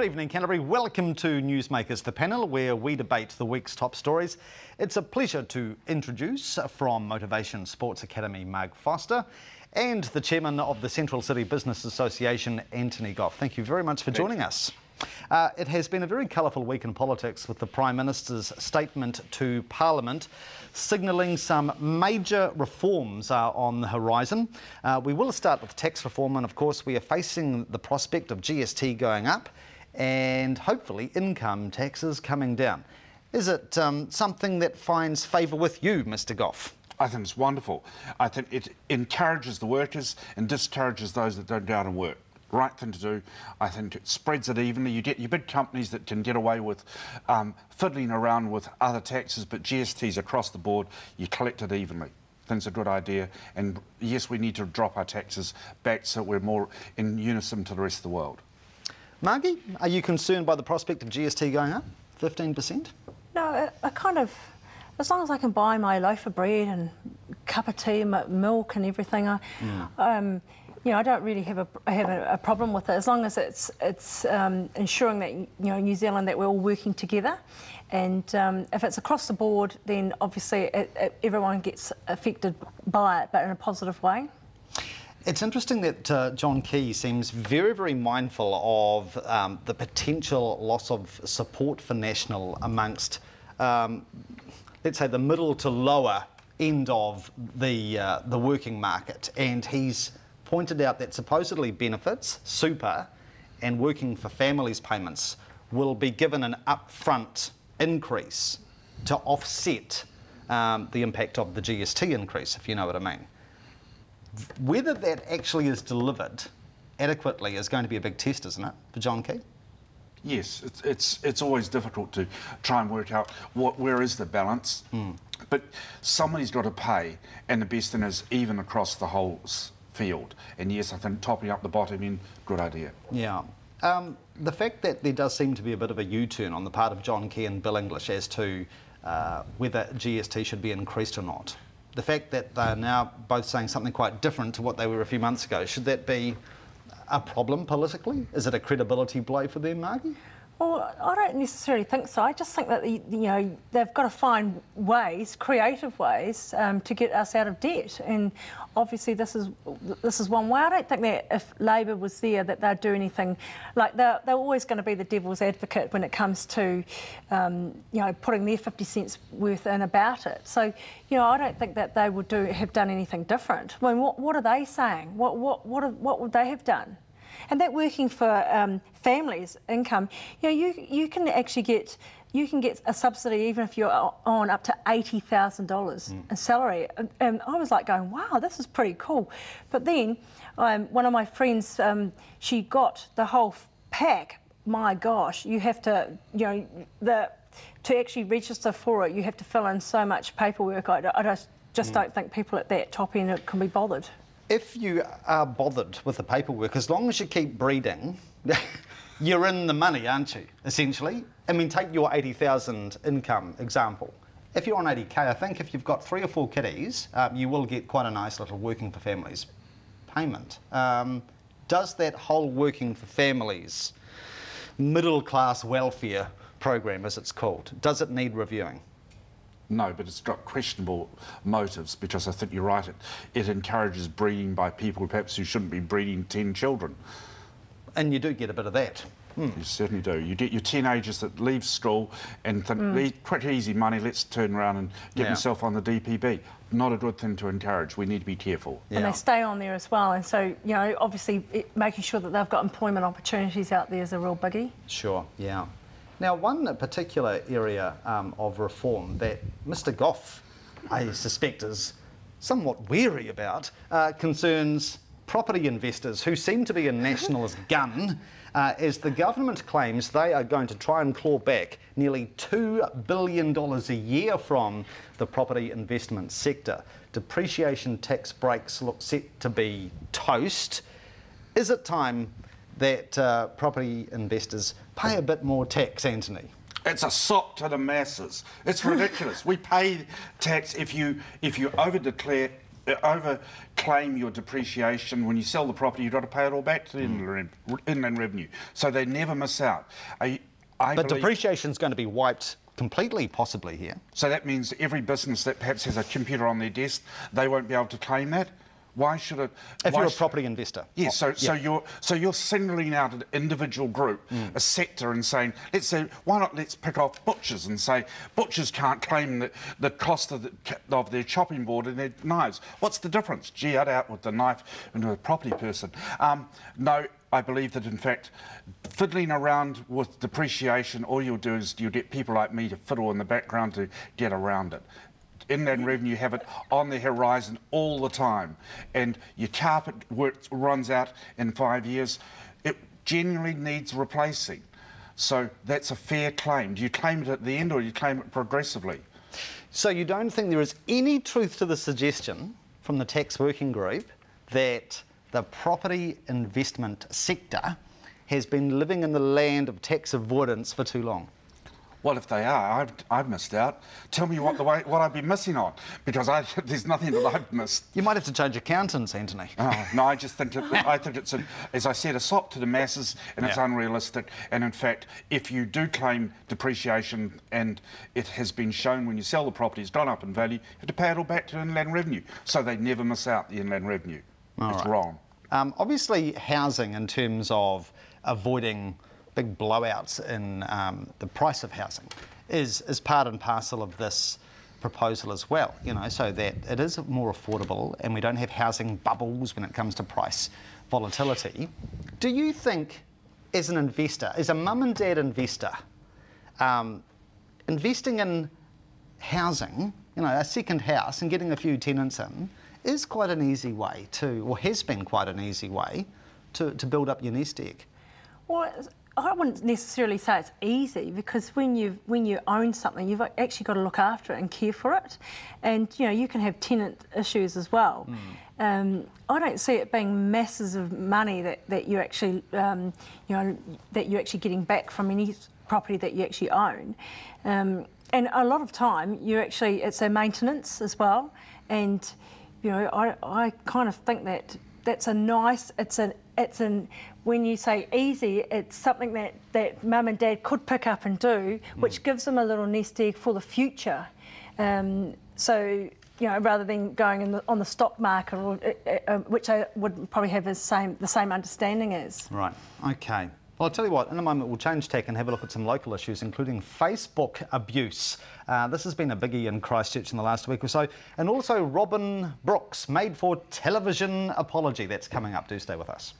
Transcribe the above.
Good evening, Canterbury. Welcome to NewsMakers, the panel where we debate the week's top stories. It's a pleasure to introduce from Motivationz Sports Academy, Marg and the chairman of the Central City Business Association, Antony Gough. Thank you very much for joining us. It has been a very colourful week in politics with the Prime Minister's statement to Parliament signalling some major reforms are on the horizon. We will start with tax reform, and of course we are facing the prospect of GST going up and hopefully income taxes coming down. Is it something that finds favour with you, Mr Gough? I think it's wonderful. I think it encourages the workers and discourages those that don't go out and work. Right thing to do. I think it spreads it evenly. You get your big companies that can get away with fiddling around with other taxes, but GST's across the board, you collect it evenly. I think it's a good idea. And yes, we need to drop our taxes back so we're more in unison to the rest of the world. Margie, are you concerned by the prospect of GST going up 15%? No, I kind of, as long as I can buy my loaf of bread and cup of tea and milk and everything, you know, I don't really have a problem with it, as long as it's ensuring that, you know, New Zealand, that we're all working together. And if it's across the board, then obviously everyone gets affected by it, but in a positive way. It's interesting that John Key seems very, very mindful of the potential loss of support for National amongst, let's say, the middle to lower end of the working market, and he's pointed out that supposedly benefits, super, and working for families payments will be given an upfront increase to offset the impact of the GST increase, if you know what I mean. Whether that actually is delivered adequately is going to be a big test, isn't it, for John Key? Yes, it's always difficult to try and work out where is the balance, but somebody's got to pay, and the best thing is even across the whole field. And yes, I think topping up the bottom end, good idea. Yeah. The fact that there does seem to be a bit of a U-turn on the part of John Key and Bill English as to whether GST should be increased or not. The fact that they're now both saying something quite different to what they were a few months ago, should that be a problem politically? Is it a credibility blow for them, Margie? Well, I don't necessarily think so. I just think that, you know, they've got to find ways, creative ways, to get us out of debt. And obviously this is one way. I don't think that if Labor was there that they'd do anything. Like, they're always going to be the devil's advocate when it comes to, you know, putting their 50 cents worth in about it. So, you know, I don't think that they would have done anything different. I mean, what are they saying? What would they have done? And that working for families' income, you know, you can actually get a subsidy even if you're on up to $80,000 in salary. And I was like going, wow, this is pretty cool. But then one of my friends, she got the whole pack. My gosh, you have to, you know, to actually register for it, you have to fill in so much paperwork. I just don't think people at that top end can be bothered. If you are bothered with the paperwork, as long as you keep breeding, you're in the money, aren't you, essentially? I mean, take your 80,000 income example. If you're on 80K, I think if you've got 3 or 4 kiddies, you will get quite a nice little working for families payment. Does that whole working for families middle class welfare program, as it's called, does it need reviewing? No, but it's got questionable motives, because I think you're right. It encourages breeding by people perhaps who shouldn't be breeding 10 children. And you do get a bit of that. You certainly do. You get your teenagers that leave school and think, quick, easy money, let's turn around and get myself on the DPB. Not a good thing to encourage. We need to be careful. And they stay on there as well. And so, you know, obviously making sure that they've got employment opportunities out there is a real biggie. Sure, yeah. Now, one particular area of reform that Mr Gough, I suspect, is somewhat wary about concerns property investors who seem to be a nationalist gun, as the government claims they are going to try and claw back nearly $2 billion a year from the property investment sector. Depreciation tax breaks look set to be toast. Is it time that property investors pay a bit more tax, Antony? It's a sop to the masses. It's ridiculous. We pay tax if you over-declare over-claim your depreciation. When you sell the property, you've got to pay it all back to the inland revenue. So they never miss out. But depreciation is going to be wiped completely, possibly, here. So that means every business that perhaps has a computer on their desk, they won't be able to claim that? Why should it? If you're a property investor. Yes, so you're singling out an individual group, a sector, and saying, why not let's pick off butchers and say butchers can't claim the cost of their chopping board and their knives. What's the difference? Gee, I'd out with the knife and a property person. No, I believe that in fact, fiddling around with depreciation, all you'll do is you'll get people like me to fiddle in the background to get around it. Inland revenue have it on the horizon all the time, and your carpet runs out in 5 years. It genuinely needs replacing, so that's a fair claim. Do you claim it at the end, or do you claim it progressively? So you don't think there is any truth to the suggestion from the tax working group that the property investment sector has been living in the land of tax avoidance for too long? Well, if they are, I've missed out. Tell me what I've been missing on, because there's nothing that I've missed. You might have to change accountants, Antony. Oh, no, I just think it's, as I said, a sop to the masses, and it's unrealistic. And in fact, if you do claim depreciation and it has been shown when you sell the property it's gone up in value, you have to pay it all back to inland revenue. So they never miss out the inland revenue. It's wrong. Obviously, housing, in terms of avoiding big blowouts in the price of housing, is part and parcel of this proposal as well, you know, so that it is more affordable and we don't have housing bubbles when it comes to price volatility. Do you think, as an investor, as a mum and dad investor, investing in housing, you know, a second house and getting a few tenants in is quite an easy way to, or has been quite an easy way to build up your nest egg? Well, I wouldn't necessarily say it's easy, because when you own something, you've actually got to look after it and care for it, and you know you can have tenant issues as well. I don't see it being masses of money that you actually you know, that you're actually getting back from any property that you actually own, and a lot of time it's a maintenance as well, and you know I kind of think that's a nice, when you say easy, it's something that mum and dad could pick up and do, which gives them a little nest egg for the future. So, you know, rather than going on the stock market, or, which I would probably have the same understanding as. Right, okay. Well, I'll tell you what, in a moment we'll change tack and have a look at some local issues, including Facebook abuse. This has been a biggie in Christchurch in the last week or so. And also Robin Brooks' made-for-television apology. That's coming up. Do stay with us.